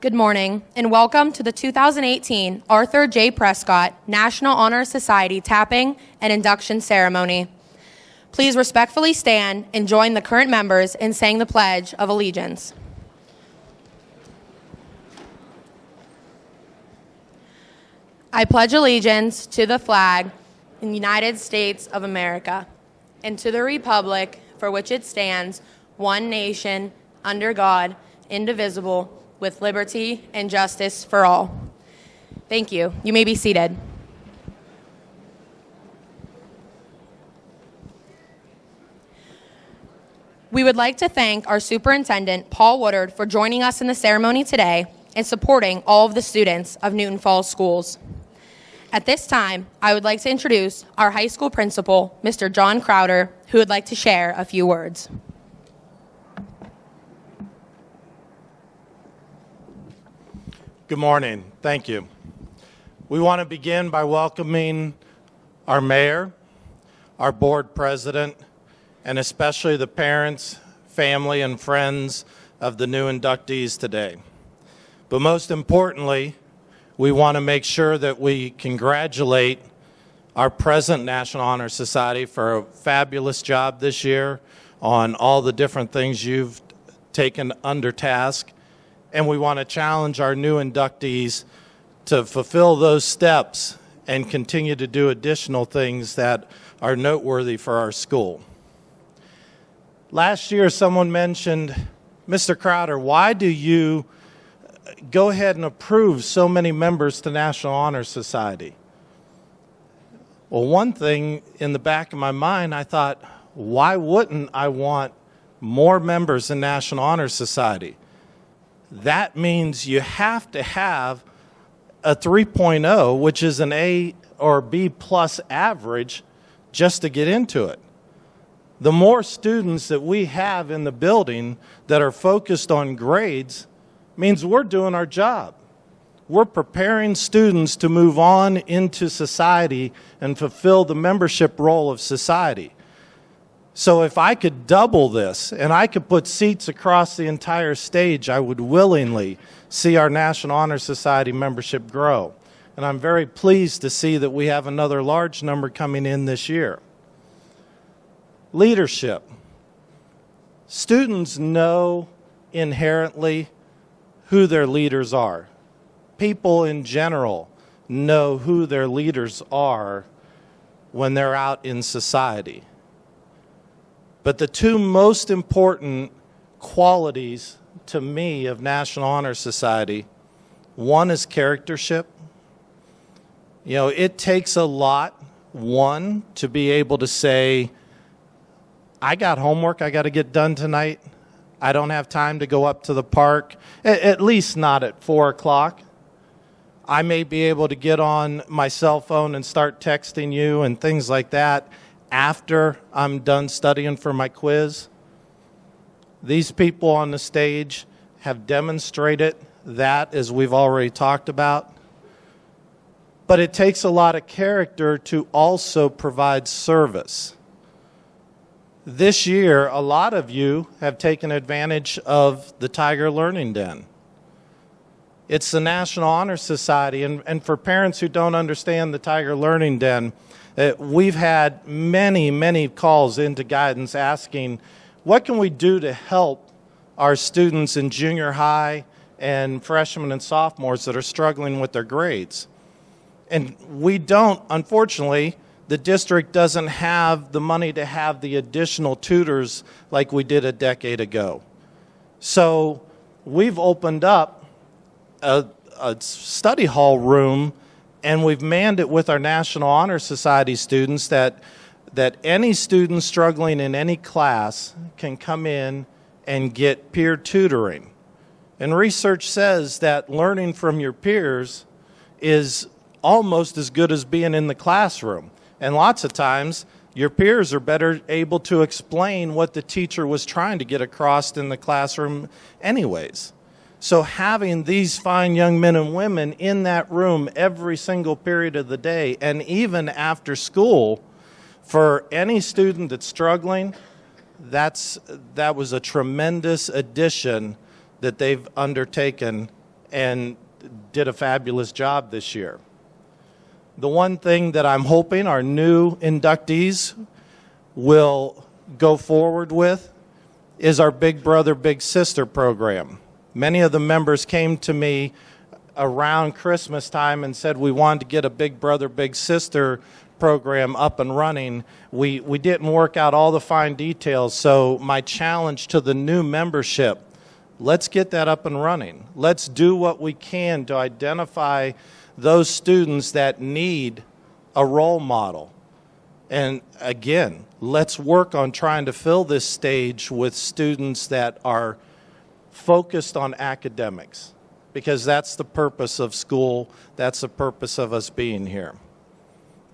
Good morning, and welcome to the 2018 Arthur J. Prescott National Honor Society Tapping and Induction Ceremony. Please respectfully stand and join the current members in saying the Pledge of Allegiance. I pledge allegiance to the flag in the United States of America and to the republic for which it stands, one nation, under God, indivisible, with liberty and justice for all. Thank you. You may be seated. We would like to thank our superintendent, Paul Woodard, for joining us in the ceremony today and supporting all of the students of Newton Falls Schools. At this time, I would like to introduce our high school principal, Mr. John Crowder, who would like to share a few words. Good morning. Thank you. We want to begin by welcoming our mayor, our board president, and especially the parents, family, and friends of the new inductees today. But most importantly, we want to make sure that we congratulate our present National Honor Society for a fabulous job this year on all the different things you've taken under task. And we want to challenge our new inductees to fulfill those steps and continue to do additional things that are noteworthy for our school. Last year, someone mentioned, Mr. Crowder, why do you go ahead and approve so many members to National Honor Society? Well, one thing in the back of my mind, I thought, why wouldn't I want more members in National Honor Society? That means you have to have a 3.0, which is an A or B plus average, just to get into it. The more students that we have in the building that are focused on grades means we're doing our job. We're preparing students to move on into society and fulfill the membership role of society. So if I could double this and I could put seats across the entire stage, I would willingly see our National Honor Society membership grow. And I'm very pleased to see that we have another large number coming in this year. Leadership. Students know inherently who their leaders are. People in general know who their leaders are when they're out in society. But the two most important qualities to me of National Honor Society, one is charactership. You know, it takes a lot, one, to be able to say, I got homework I got to get done tonight. I don't have time to go up to the park, at least not at 4 o'clock. I may be able to get on my cell phone and start texting you and things like that after I'm done studying for my quiz. These people on the stage have demonstrated that, as we've already talked about. But it takes a lot of character to also provide service. This year, a lot of you have taken advantage of the Tiger Learning Den. It's the National Honor Society, and for parents who don't understand the Tiger Learning Den, we've had many calls into guidance asking, what can we do to help our students in junior high and freshmen and sophomores that are struggling with their grades? And we don't, unfortunately, the district doesn't have the money to have the additional tutors like we did a decade ago. So we've opened up a study hall room, and we've manned it with our National Honor Society students that any student struggling in any class can come in and get peer tutoring. And research says that learning from your peers is almost as good as being in the classroom. And lots of times, your peers are better able to explain what the teacher was trying to get across in the classroom anyways. So having these fine young men and women in that room every single period of the day, and even after school, for any student that's struggling, that was a tremendous addition that they've undertaken and did a fabulous job this year. The one thing that I'm hoping our new inductees will go forward with is our Big Brother, Big Sister program. Many of the members came to me around Christmas time and said we wanted to get a Big Brother, Big Sister program up and running. We didn't work out all the fine details, so my challenge to the new membership, let's get that up and running. Let's do what we can to identify those students that need a role model. And again, let's work on trying to fill this stage with students that are focused on academics, because that's the purpose of school. That's the purpose of us being here.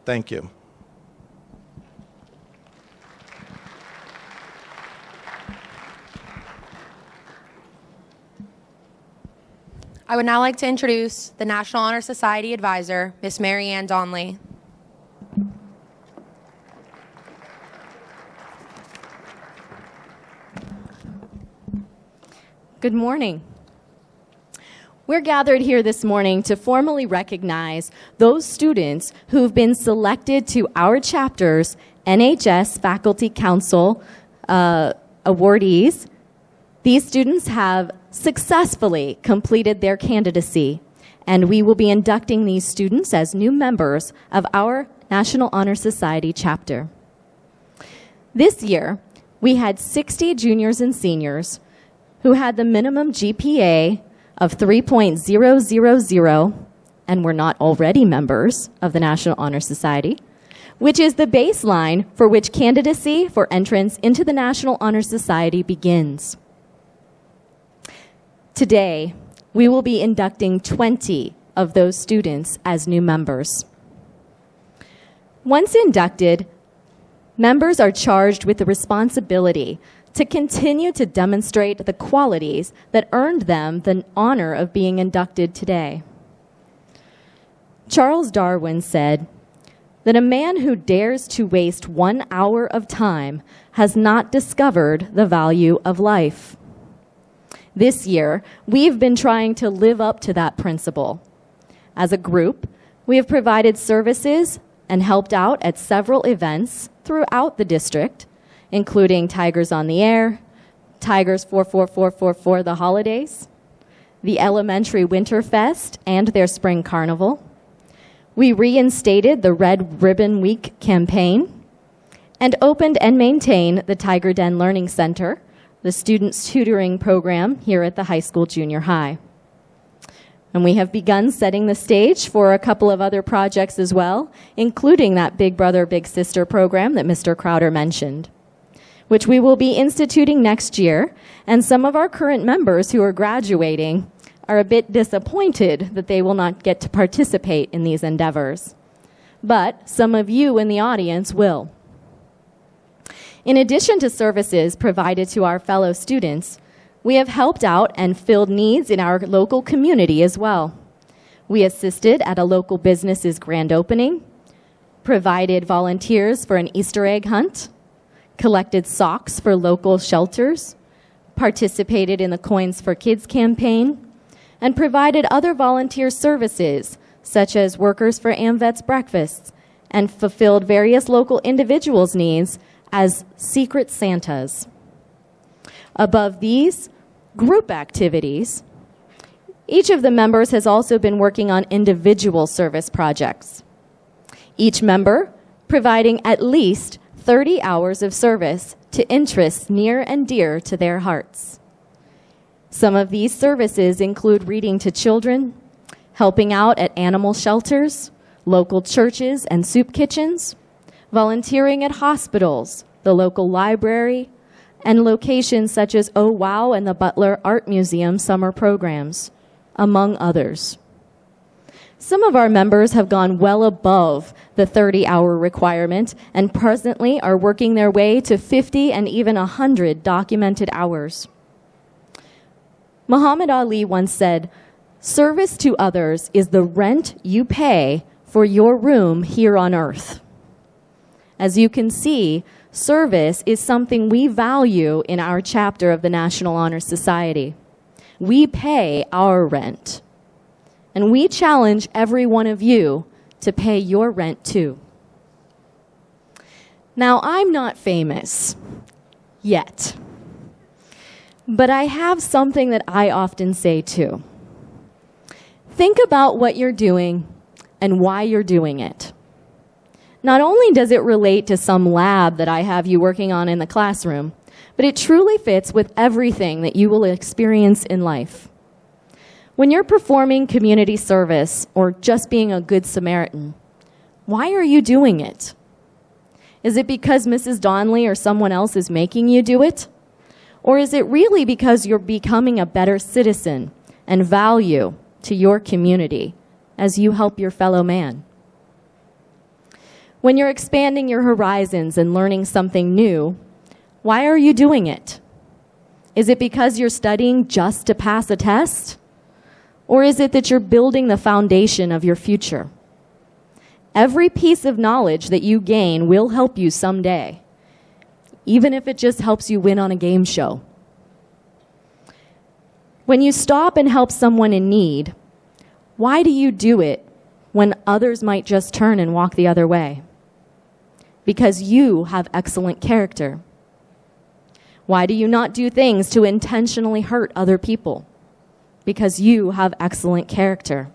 Thank you. I would now like to introduce the National Honor Society Advisor, Miss Mary Ann Donley. Good morning. We're gathered here this morning to formally recognize those students who've been selected to our chapter's NHS Faculty Council awardees. These students have successfully completed their candidacy, and we will be inducting these students as new members of our National Honor Society chapter. This year, we had 60 juniors and seniors who had the minimum GPA of 3.000 and were not already members of the National Honor Society, which is the baseline for which candidacy for entrance into the National Honor Society begins. Today, we will be inducting 20 of those students as new members. Once inducted, members are charged with the responsibility to continue to demonstrate the qualities that earned them the honor of being inducted today. Charles Darwin said that a man who dares to waste 1 hour of time has not discovered the value of life. This year, we've been trying to live up to that principle. As a group, we have provided services and helped out at several events throughout the district, including Tigers on the Air, Tigers 44444 the Holidays, the Elementary Winterfest and their Spring Carnival. We reinstated the Red Ribbon Week campaign and opened and maintain the Tiger Den Learning Center, the students' tutoring program here at the high school junior high. And we have begun setting the stage for a couple of other projects as well, including that Big Brother, Big Sister program that Mr. Crowder mentioned, which we will be instituting next year. And some of our current members who are graduating are a bit disappointed that they will not get to participate in these endeavors. But some of you in the audience will. In addition to services provided to our fellow students, we have helped out and filled needs in our local community as well. We assisted at a local business's grand opening, provided volunteers for an Easter egg hunt, collected socks for local shelters, participated in the Coins for Kids campaign, and provided other volunteer services, such as Workers for AMVET's breakfasts, and fulfilled various local individuals' needs as Secret Santas. Above these group activities, each of the members has also been working on individual service projects, each member providing at least 30 hours of service to interests near and dear to their hearts. Some of these services include reading to children, helping out at animal shelters, local churches and soup kitchens, volunteering at hospitals, the local library, and locations such as Oh Wow and the Butler Art Museum summer programs, among others. Some of our members have gone well above the 30-hour requirement and presently are working their way to 50 and even 100 documented hours. Muhammad Ali once said, "Service to others is the rent you pay for your room here on earth." As you can see, service is something we value in our chapter of the National Honor Society. We pay our rent. and we challenge every one of you to pay your rent too. Now, I'm not famous yet, but I have something that I often say too. Think about what you're doing and why you're doing it. Not only does it relate to some lab that I have you working on in the classroom, but it truly fits with everything that you will experience in life. When you're performing community service or just being a good Samaritan, why are you doing it? Is it because Mrs. Donnelly or someone else is making you do it? Or is it really because you're becoming a better citizen and value to your community as you help your fellow man? When you're expanding your horizons and learning something new, why are you doing it? Is it because you're studying just to pass a test? Or is it that you're building the foundation of your future? Every piece of knowledge that you gain will help you someday, even if it just helps you win on a game show. When you stop and help someone in need, why do you do it when others might just turn and walk the other way? Because you have excellent character. Why do you not do things to intentionally hurt other people? Because you have excellent character.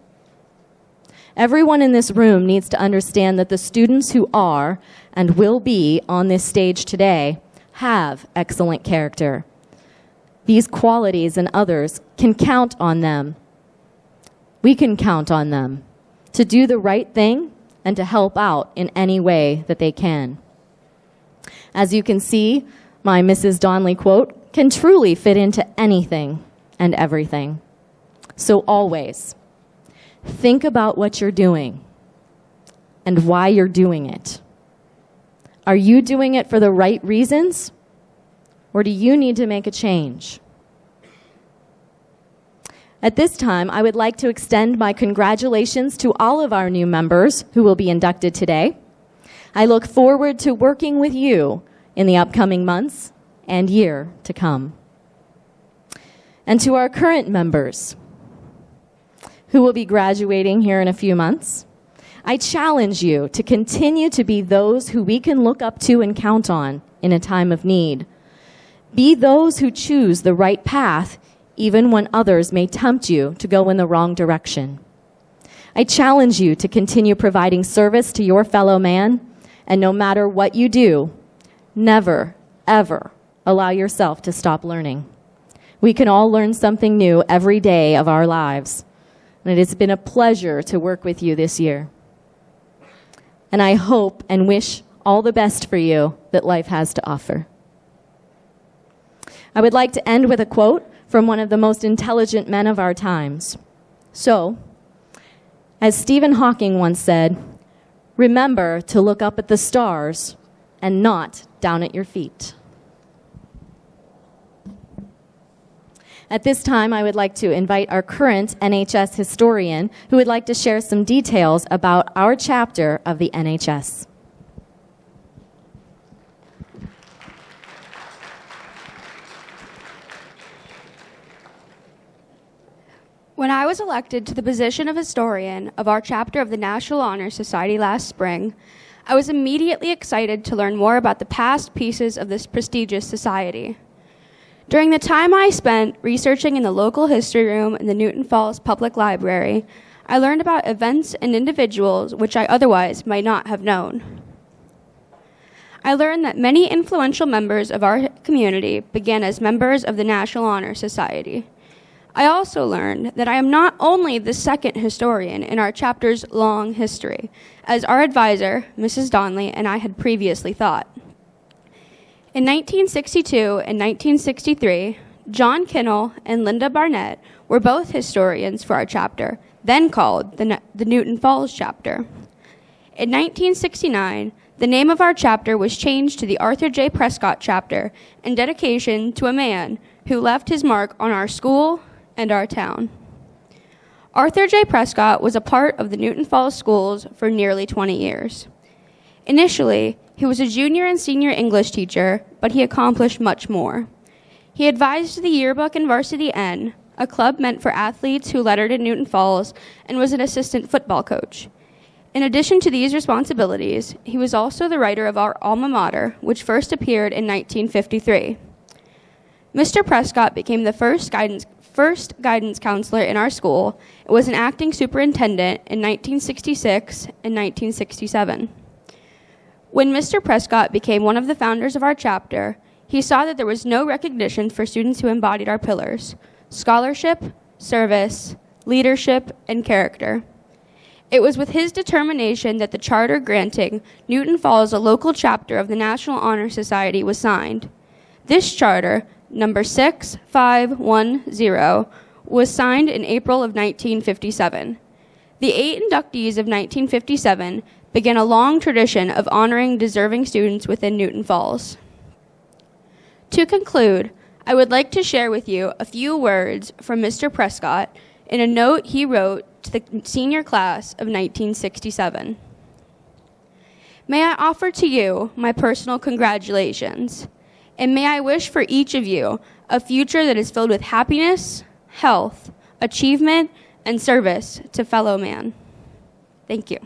Everyone in this room needs to understand that the students who are and will be on this stage today have excellent character. These qualities and others can count on them. We can count on them to do the right thing and to help out in any way that they can. As you can see, my Mrs. Donnelly quote can truly fit into anything and everything. So always, think about what you're doing and why you're doing it. Are you doing it for the right reasons, or do you need to make a change? At this time, I would like to extend my congratulations to all of our new members who will be inducted today. I look forward to working with you in the upcoming months and year to come. And to our current members who will be graduating here in a few months, I challenge you to continue to be those who we can look up to and count on in a time of need. Be those who choose the right path even when others may tempt you to go in the wrong direction. I challenge you to continue providing service to your fellow man, and no matter what you do, never, ever allow yourself to stop learning. We can all learn something new every day of our lives. And it has been a pleasure to work with you this year. And I hope and wish all the best for you that life has to offer. I would like to end with a quote from one of the most intelligent men of our times. So, as Stephen Hawking once said, remember to look up at the stars and not down at your feet. At this time, I would like to invite our current NHS historian who would like to share some details about our chapter of the NHS. When I was elected to the position of historian of our chapter of the National Honor Society last spring, I was immediately excited to learn more about the past pieces of this prestigious society. During the time I spent researching in the local history room in the Newton Falls Public Library, I learned about events and individuals which I otherwise might not have known. I learned that many influential members of our community began as members of the National Honor Society. I also learned that I am not only the second historian in our chapter's long history, as our advisor, Mrs. Donnelly, and I had previously thought. In 1962 and 1963, John Kinnell and Linda Barnett were both historians for our chapter, then called the Newton Falls chapter. In 1969, the name of our chapter was changed to the Arthur J. Prescott chapter in dedication to a man who left his mark on our school and our town. Arthur J. Prescott was a part of the Newton Falls schools for nearly 20 years. Initially, he was a junior and senior English teacher, but he accomplished much more. He advised the yearbook and varsity N, a club meant for athletes who lettered in Newton Falls, and was an assistant football coach. In addition to these responsibilities, he was also the writer of our alma mater, which first appeared in 1953. Mr. Prescott became the first guidance counselor in our school and was an acting superintendent in 1966 and 1967. When Mr. Prescott became one of the founders of our chapter, he saw that there was no recognition for students who embodied our pillars: scholarship, service, leadership, and character. It was with his determination that the charter granting Newton Falls a local chapter of the National Honor Society was signed. This charter, number 6510, was signed in April of 1957. The 8 inductees of 1957 began a long tradition of honoring deserving students within Newton Falls. To conclude, I would like to share with you a few words from Mr. Prescott in a note he wrote to the senior class of 1967. May I offer to you my personal congratulations, and may I wish for each of you a future that is filled with happiness, health, achievement, and service to fellow man. Thank you.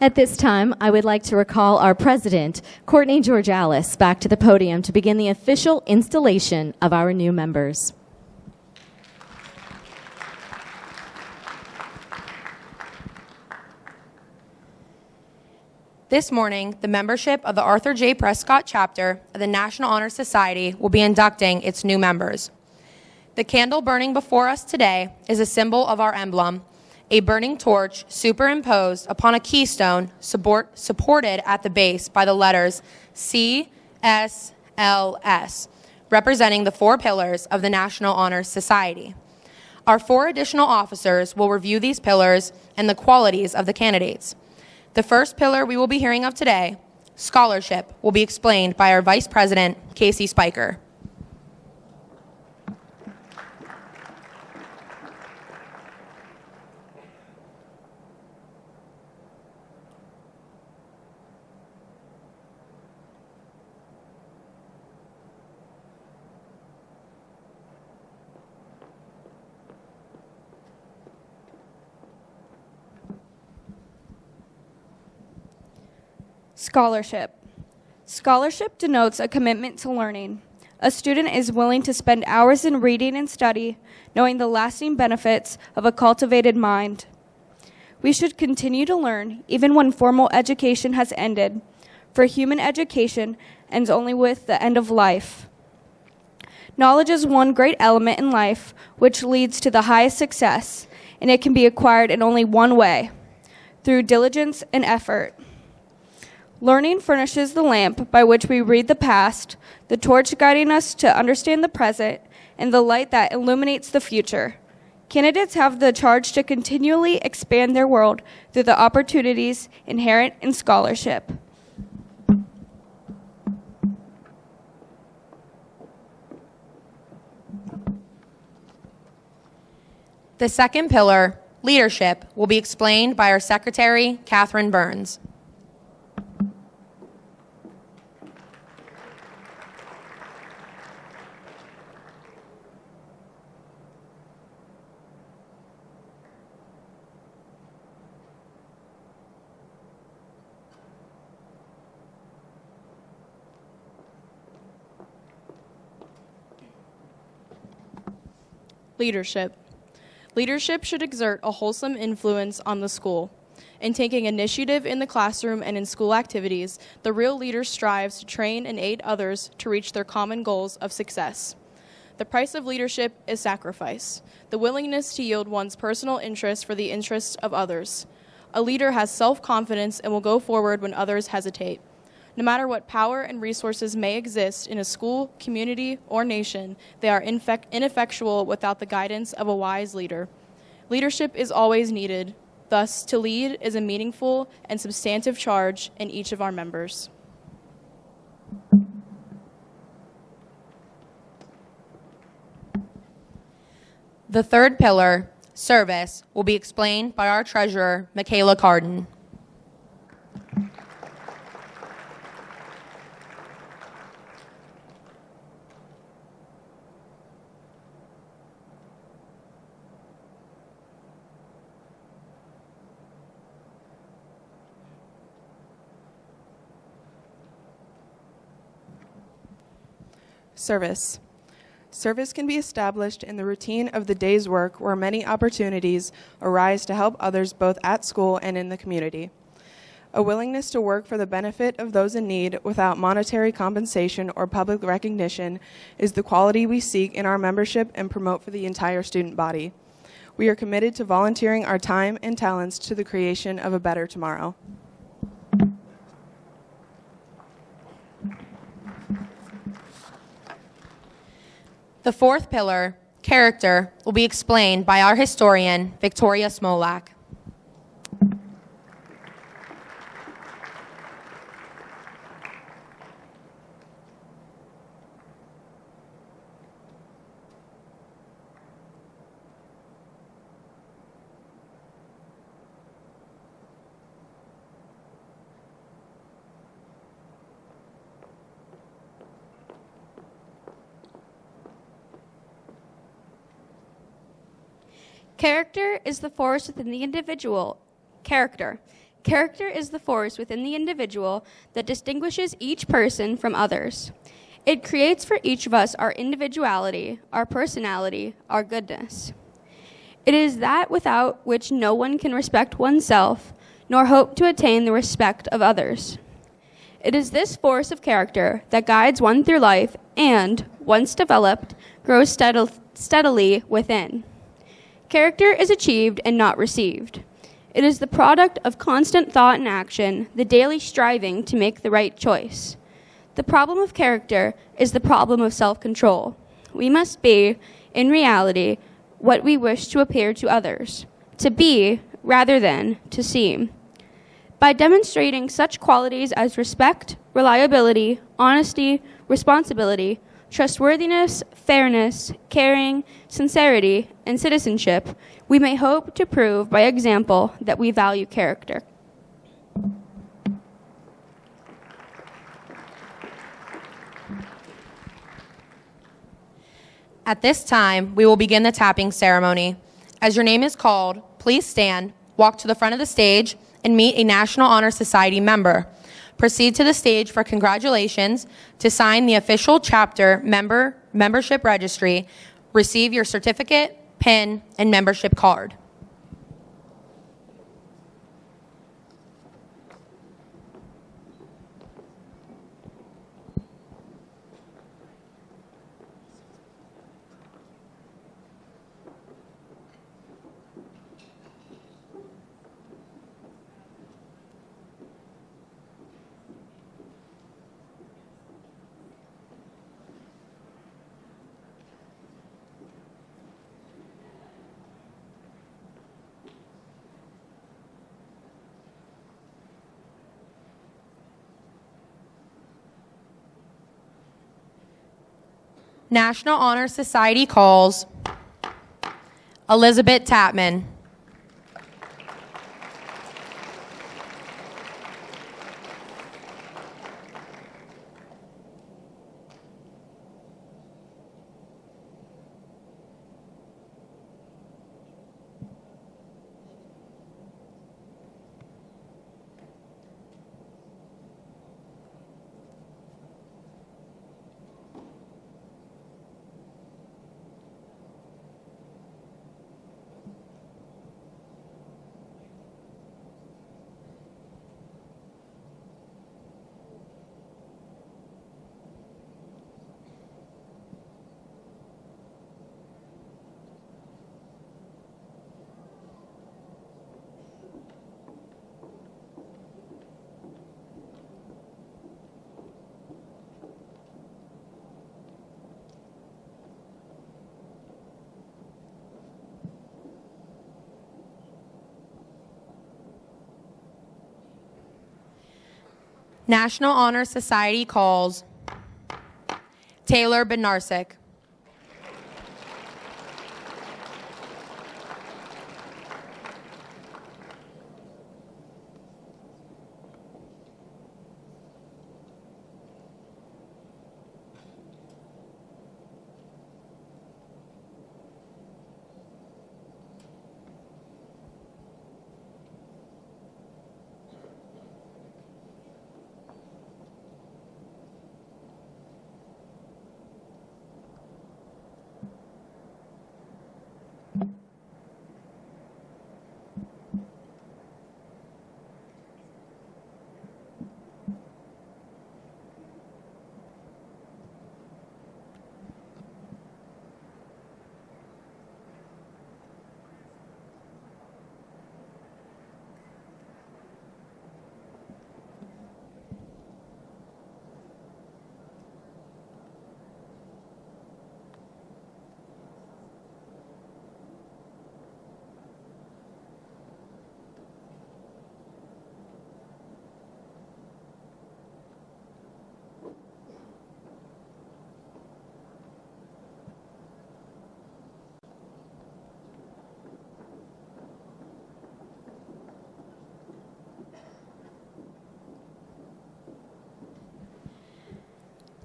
At this time, I would like to recall our president, Courtney Georgalis, back to the podium to begin the official installation of our new members. This morning, the membership of the Arthur J. Prescott chapter of the National Honor Society will be inducting its new members. The candle burning before us today is a symbol of our emblem, a burning torch superimposed upon a keystone supported at the base by the letters CSLS, representing the 4 pillars of the National Honor Society. Our 4 additional officers will review these pillars and the qualities of the candidates. The first pillar we will be hearing of today, scholarship, will be explained by our Vice President, Casey Spiker. Scholarship. Scholarship denotes a commitment to learning. A student is willing to spend hours in reading and study, knowing the lasting benefits of a cultivated mind. We should continue to learn even when formal education has ended, for human education ends only with the end of life. Knowledge is one great element in life which leads to the highest success, and it can be acquired in only one way, through diligence and effort. Learning furnishes the lamp by which we read the past, the torch guiding us to understand the present, and the light that illuminates the future. Candidates have the charge to continually expand their world through the opportunities inherent in scholarship. The second pillar, leadership, will be explained by our Secretary, Catherine Burns. Leadership. Leadership should exert a wholesome influence on the school. In taking initiative in the classroom and in school activities, the real leader strives to train and aid others to reach their common goals of success. The price of leadership is sacrifice, the willingness to yield one's personal interest for the interests of others. A leader has self-confidence and will go forward when others hesitate. No matter what power and resources may exist in a school, community, or nation, they are ineffectual without the guidance of a wise leader. Leadership is always needed. Thus, to lead is a meaningful and substantive charge in each of our members. The third pillar, service, will be explained by our treasurer, Michaela Carden. Service. Service can be established in the routine of the day's work where many opportunities arise to help others both at school and in the community. A willingness to work for the benefit of those in need without monetary compensation or public recognition is the quality we seek in our membership and promote for the entire student body. We are committed to volunteering our time and talents to the creation of a better tomorrow. The fourth pillar, character, will be explained by our historian, Victoria Smolak. Character is the force within the individual. Character is the force within the individual that distinguishes each person from others. It creates for each of us our individuality, our personality, our goodness. It is that without which no one can respect oneself, nor hope to attain the respect of others. It is this force of character that guides one through life and, once developed, grows steadily within. Character is achieved and not received. It is the product of constant thought and action, the daily striving to make the right choice. The problem of character is the problem of self-control. We must be, in reality, what we wish to appear to others, to be rather than to seem. By demonstrating such qualities as respect, reliability, honesty, responsibility, trustworthiness, fairness, caring, sincerity, and citizenship, we may hope to prove by example that we value character. At this time, we will begin the tapping ceremony. As your name is called, please stand, walk to the front of the stage, and meet a National Honor Society member. Proceed to the stage for congratulations, to sign the official chapter membership registry, receive your certificate, pin, and membership card. National Honor Society calls Elizabeth Tapman. National Honor Society calls Taylor Bednarsik.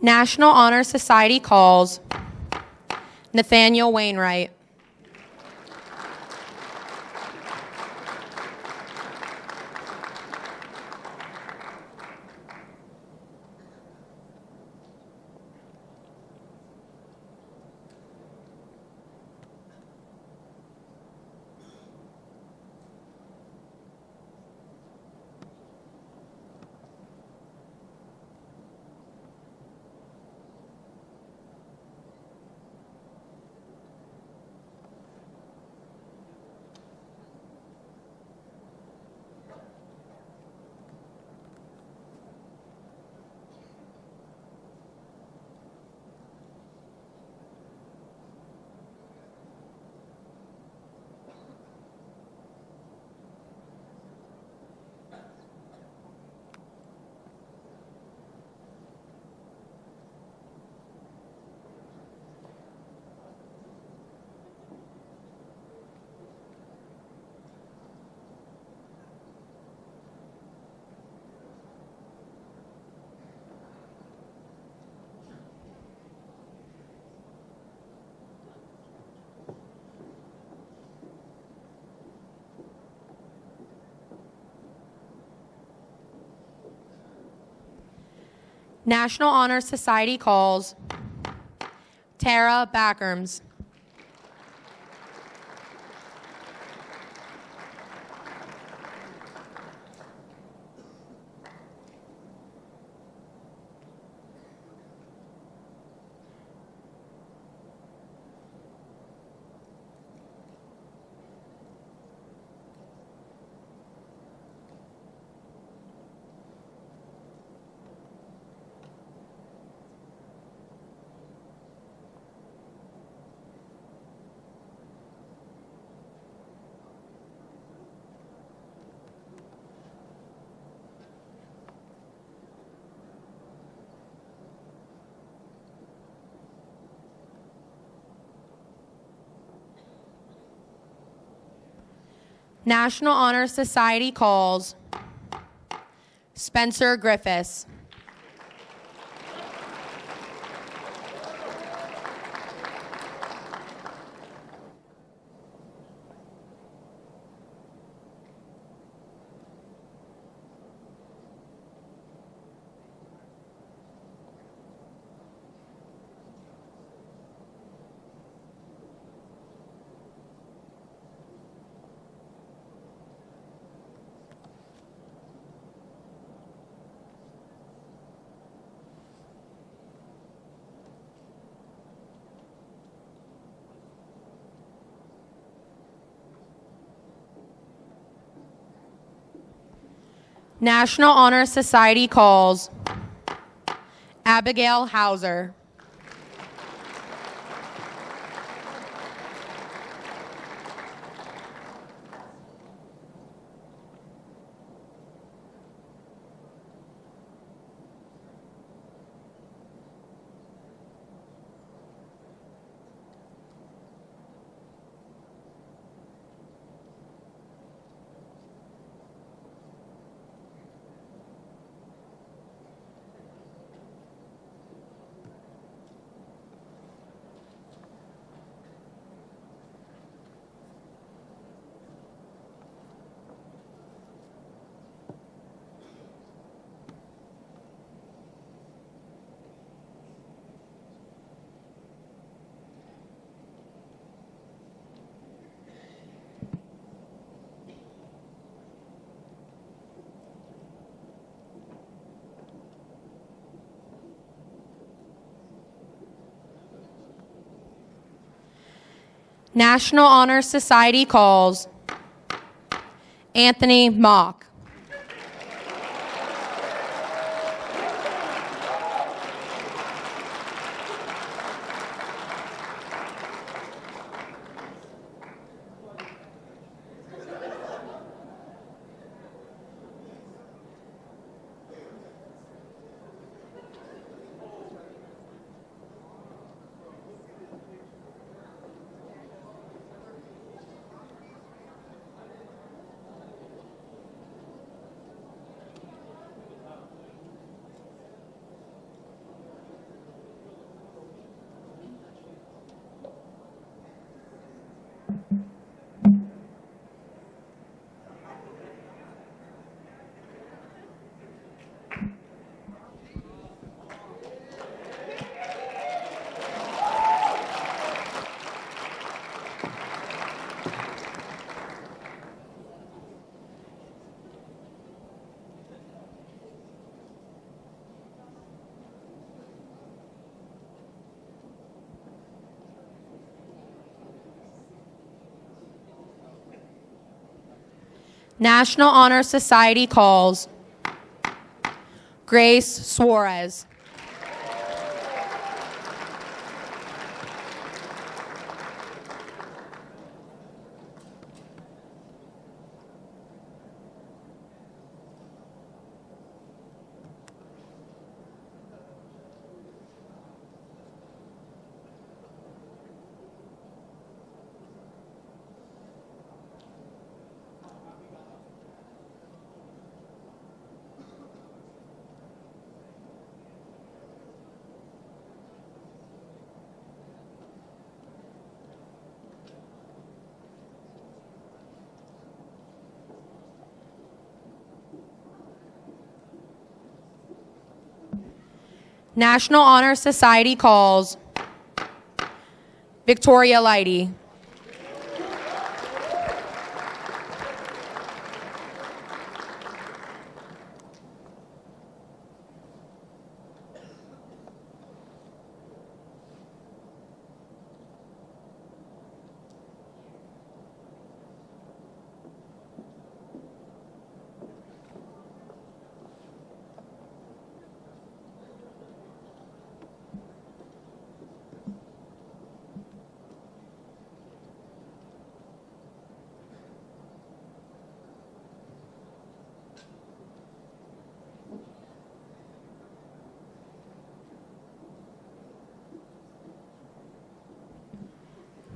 National Honor Society calls Nathaniel Wainwright. National Honor Society calls Tara Backerms. National Honor Society calls Spencer Griffiths. National Honor Society calls Abigail Hauser. National Honor Society calls Anthony Mock. National Honor Society calls Grace Suarez. National Honor Society calls Victoria Leidy.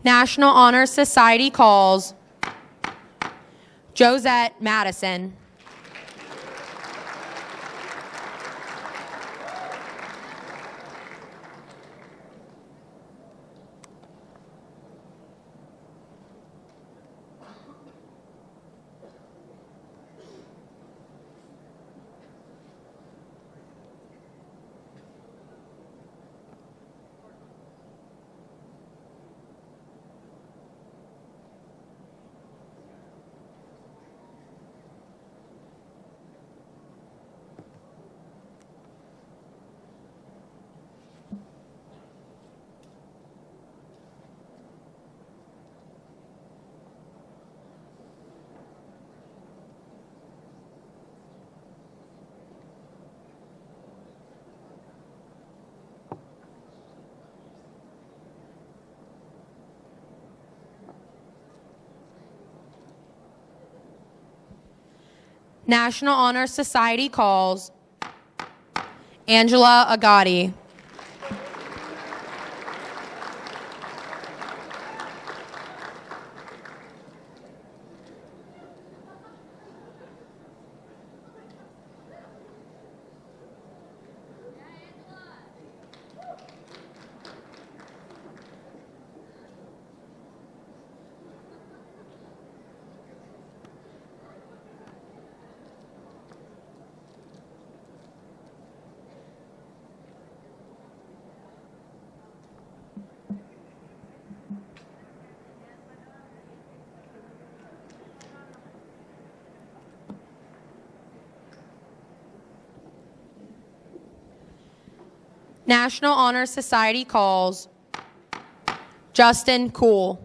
National Honor Society calls Josette Madison. National Honor Society calls Angela Agati. National Honor Society calls Justin Cool.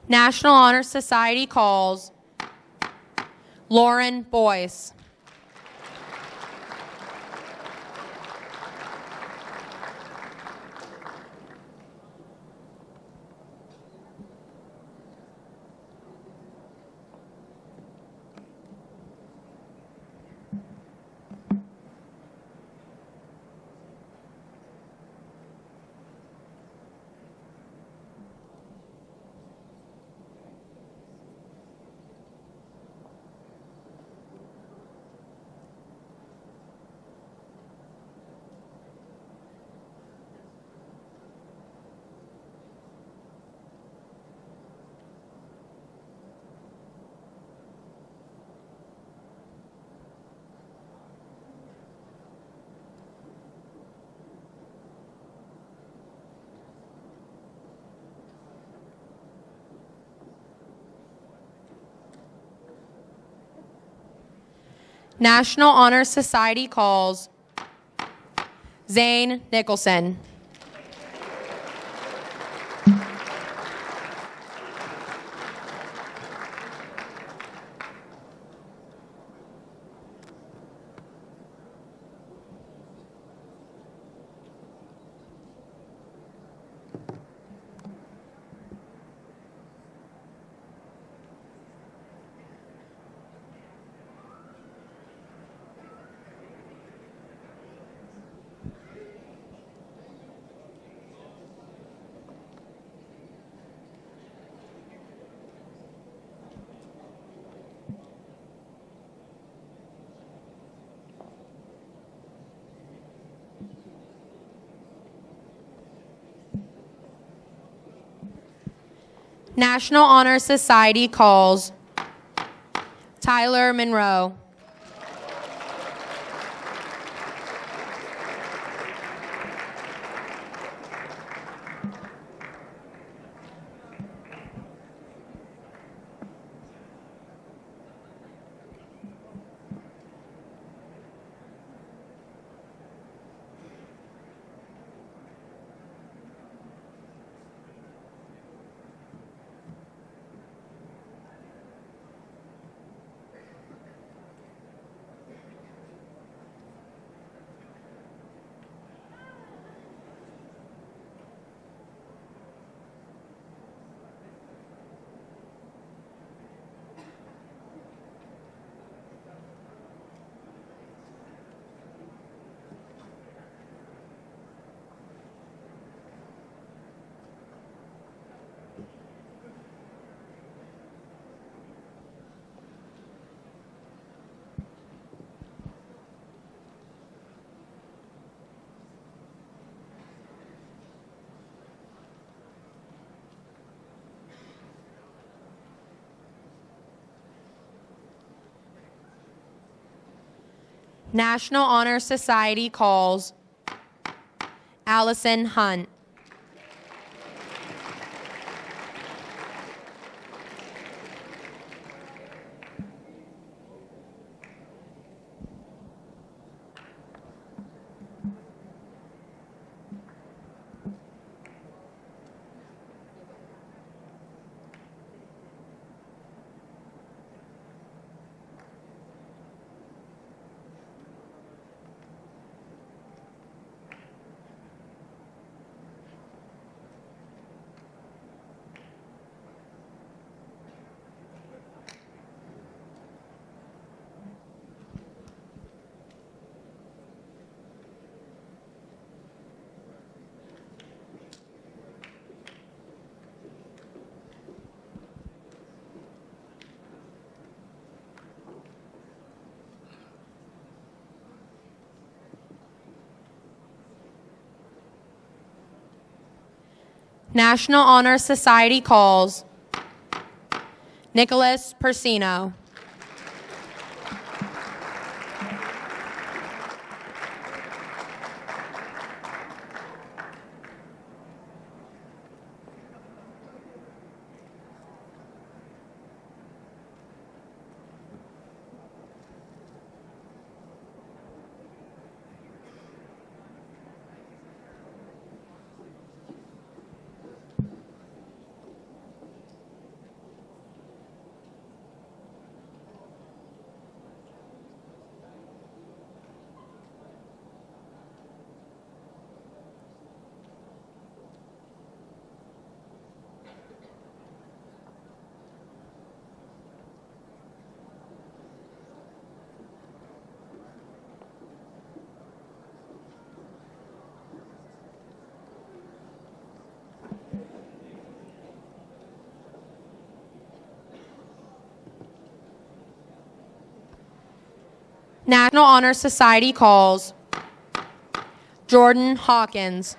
National Honor Society calls Lauren Boyce. National Honor Society calls Zane Nicholson. National Honor Society calls Tyler Monroe. National Honor Society calls Allison Hunt. National Honor Society calls Nicholas Persino. National Honor Society calls Jordan Hawkins.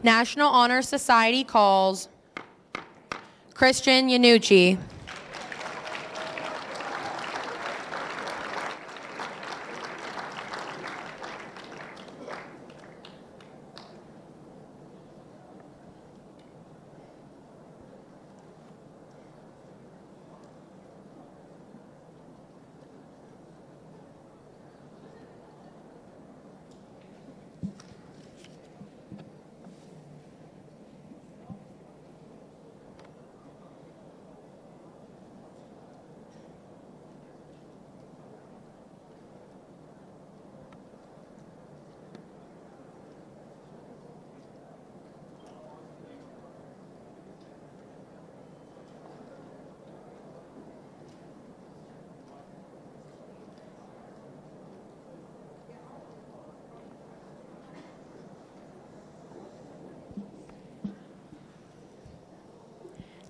National Honor Society calls Christian Yanucci.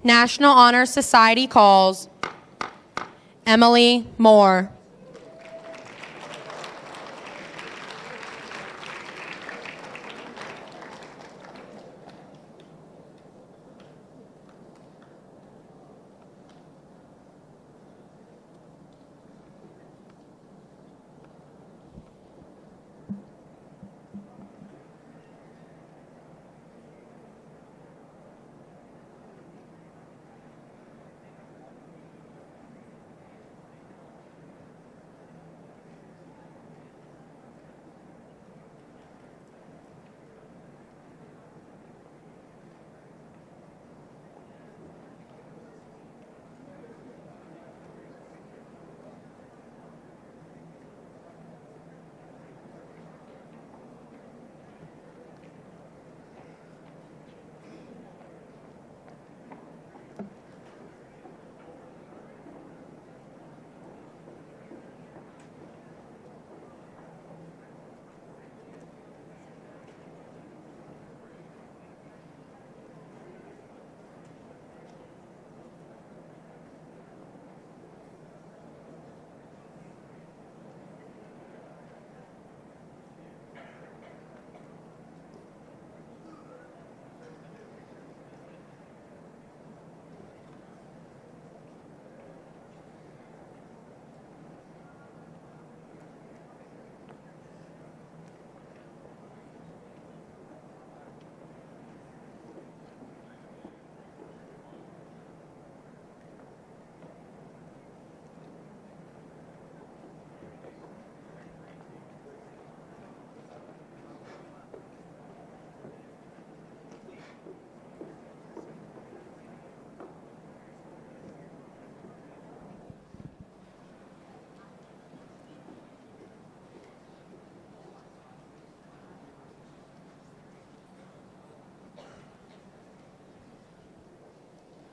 National Honor Society calls Emily Moore.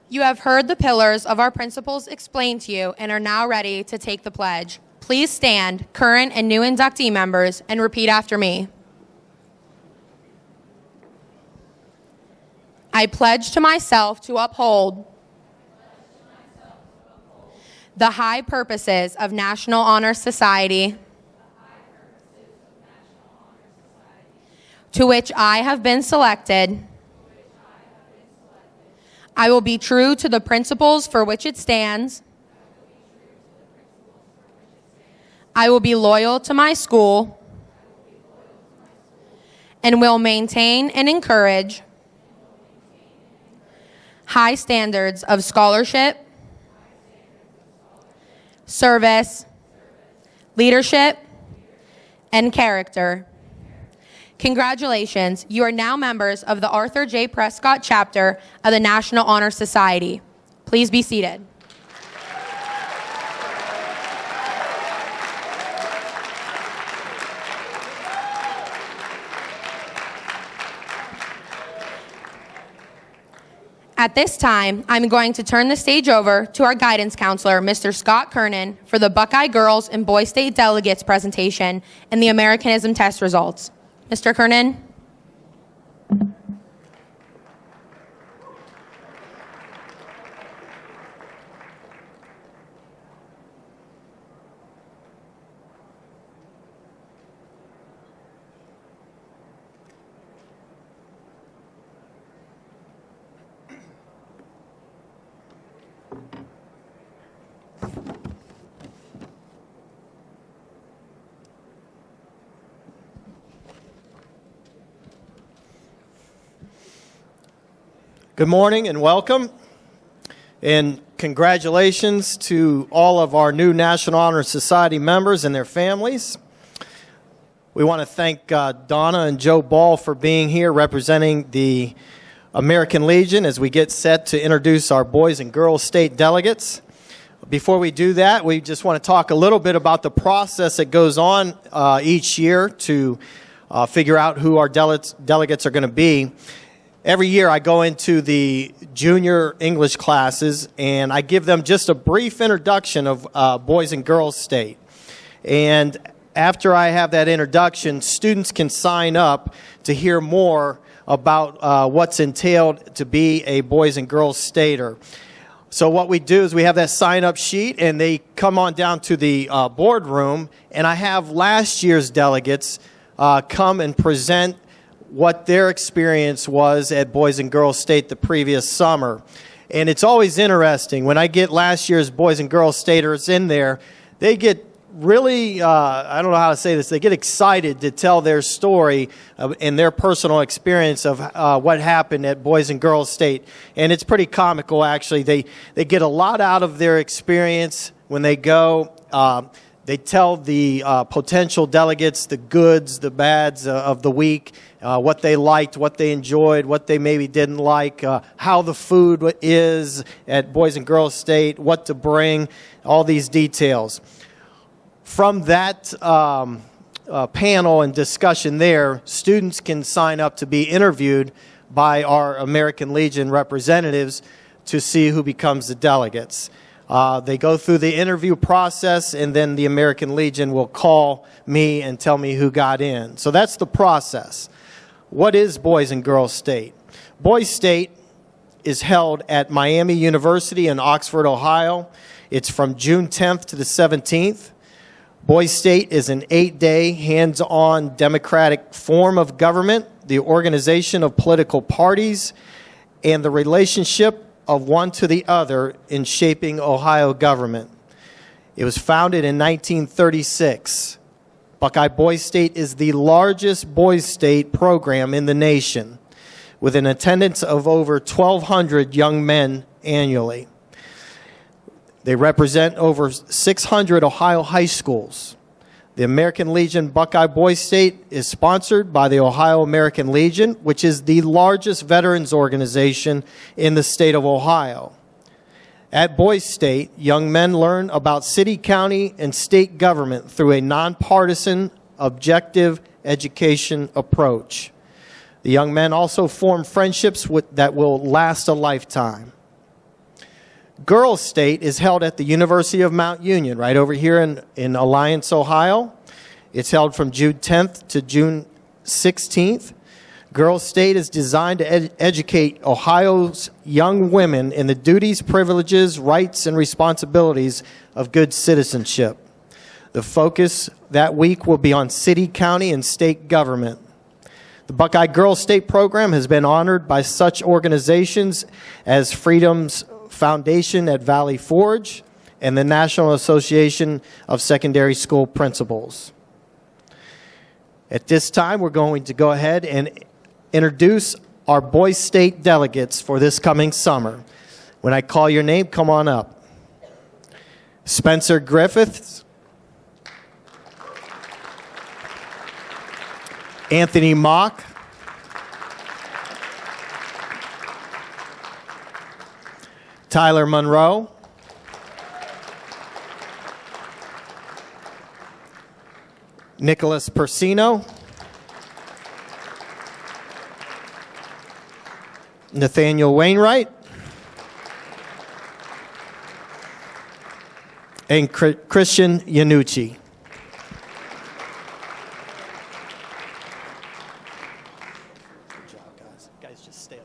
You have heard the pillars of our principles explained to you and are now ready to take the pledge. Please stand, current and new inductee members, and repeat after me. I pledge to myself to uphold the high purposes of National Honor Society, to which I have been selected. I will be true to the principles for which it stands. I will be loyal to my school and will maintain and encourage high standards of scholarship, service, leadership, and character. Congratulations, you are now members of the Arthur J. Prescott chapter of the National Honor Society. Please be seated. At this time, I'm going to turn the stage over to our guidance counselor, Mr. Scott Kernan, for the Buckeye Girls and Boy State Delegates presentation and the Americanism test results. Mr. Kernan? Good morning and welcome. And congratulations to all of our new National Honor Society members and their families. We want to thank Donna and Joe Ball for being here representing the American Legion as we get set to introduce our boys and girls state delegates. Before we do that, we just want to talk a little bit about the process that goes on each year to figure out who our delegates are going to be. Every year I go into the junior English classes and I give them just a brief introduction of Boys and Girls State. And after I have that introduction, students can sign up to hear more about what's entailed to be a Boys and Girls Stater. So what we do is we have that sign-up sheet and they come on down to the boardroom, and I have last year's delegates come and present what their experience was at Boys and Girls State the previous summer. And it's always interesting. When I get last year's Boys and Girls Staters in there, they get really, I don't know how to say this, they get excited to tell their story and their personal experience of what happened at Boys and Girls State. And it's pretty comical, actually. They get a lot out of their experience when they go. They tell the potential delegates the goods, the bads of the week, what they liked, what they enjoyed, what they maybe didn't like, how the food is at Boys and Girls State, what to bring, all these details. From that panel and discussion there, students can sign up to be interviewed by our American Legion representatives to see who becomes the delegates. They go through the interview process, and then the American Legion will call me and tell me who got in. So that's the process. What is Boys and Girls State? Boys State is held at Miami University in Oxford, Ohio. It's from June 10th to the 17th. Boys State is an 8-day hands-on democratic form of government, the organization of political parties, and the relationship of one to the other in shaping Ohio government. It was founded in 1936. Buckeye Boys State is the largest Boys State program in the nation, with an attendance of over 1,200 young men annually. They represent over 600 Ohio high schools. The American Legion Buckeye Boys State is sponsored by the Ohio American Legion, which is the largest veterans organization in the state of Ohio. At Boys State, young men learn about city, county, and state government through a nonpartisan, objective education approach. The young men also form friendships that will last a lifetime. Girls State is held at the University of Mount Union, right over here in Alliance, Ohio. It's held from June 10th to June 16th. Girls State is designed to educate Ohio's young women in the duties, privileges, rights, and responsibilities of good citizenship. The focus that week will be on city, county, and state government. The Buckeye Girls State program has been honored by such organizations as Freedom's Foundation at Valley Forge and the National Association of Secondary School Principals. At this time, we're going to go ahead and introduce our Boys State delegates for this coming summer. When I call your name, come on up. Spencer Griffiths, Anthony Mock, Tyler Monroe, Nicholas Persino, Nathaniel Wainwright, and Christian Yanucci. Good job, guys. Guys, just stay up.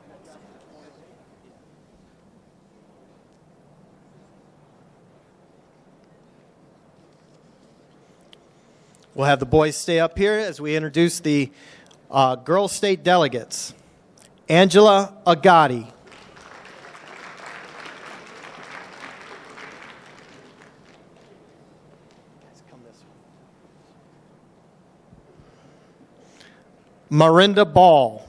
We'll have the boys stay up here as we introduce the Girls State delegates. Angela Agati. Marinda Ball.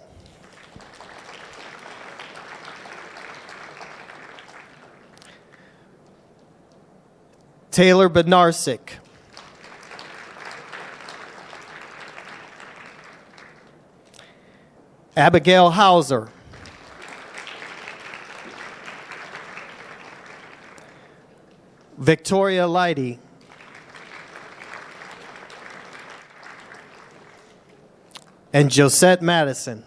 Taylor Bednarsik. Abigail Hauser. Victoria Leidy. And Josette Madison.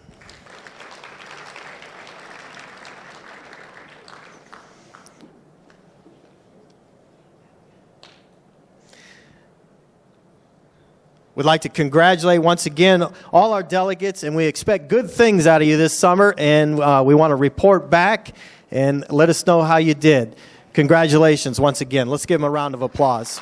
We'd like to congratulate once again all our delegates, and we expect good things out of you this summer, and we want to report back and let us know how you did. Congratulations once again. Let's give them a round of applause.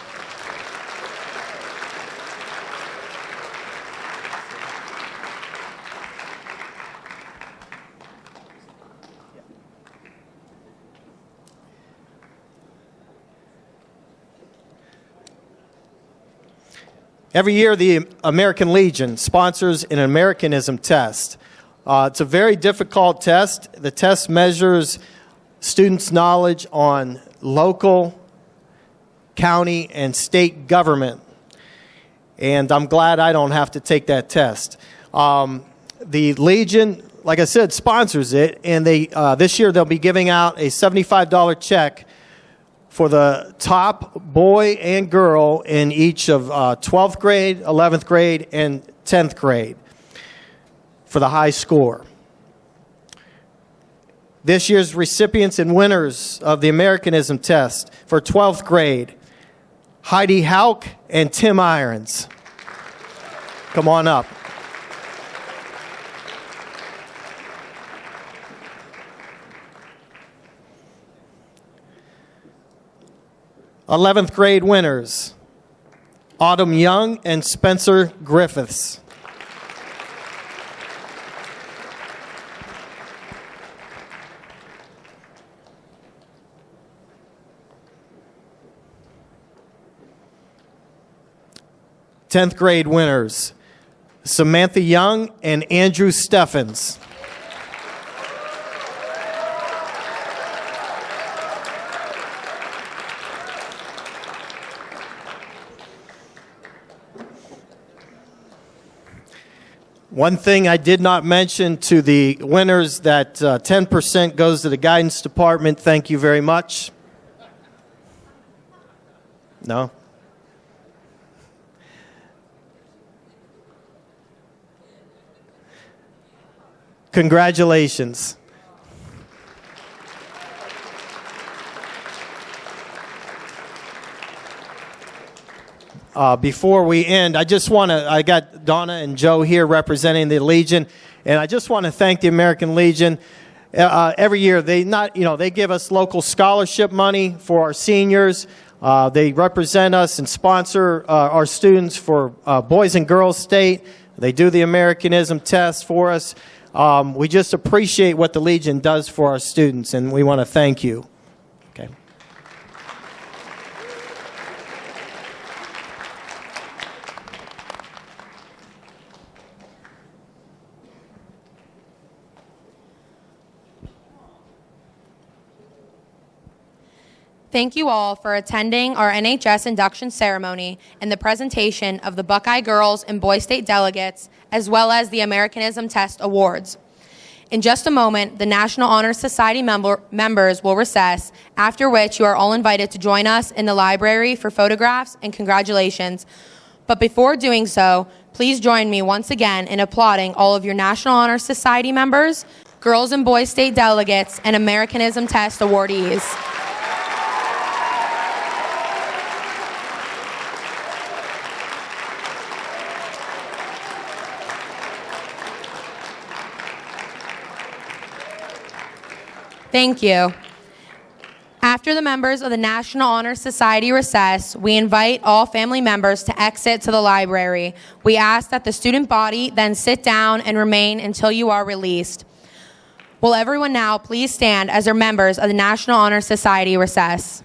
Every year, the American Legion sponsors an Americanism test. It's a very difficult test. The test measures students' knowledge on local, county, and state government. And I'm glad I don't have to take that test. The Legion, like I said, sponsors it, and this year they'll be giving out a $75 check for the top boy and girl in each of 12th grade, 11th grade, and 10th grade for the high score. This year's recipients and winners of the Americanism test for 12th grade, Heidi Hauk and Tim Irons. Come on up. '11th grade winners, Autumn Young and Spencer Griffiths. '10th grade winners, Samantha Young and Andrew Steffens. One thing I did not mention to the winners, that 10% goes to the guidance department. Thank you very much. No? Congratulations. Before we end, I got Donna and Joe here representing the Legion, and I just want to thank the American Legion. Every year, they give us local scholarship money for our seniors. They represent us and sponsor our students for Boys and Girls State. They do the Americanism test for us. We just appreciate what the Legion does for our students, and we want to thank you. Okay. Thank you all for attending our NHS Induction Ceremony and the presentation of the Buckeye Girls and Boy State delegates, as well as the Americanism Test Awards. In just a moment, the National Honor Society members will recess, after which you are all invited to join us in the library for photographs and congratulations. But before doing so, please join me once again in applauding all of your National Honor Society members, Girls and Boy State delegates, and Americanism Test awardees. Thank you. After the members of the National Honor Society recess, we invite all family members to exit to the library. We ask that the student body then sit down and remain until you are released. Will everyone now please stand as our members of the National Honor Society recess?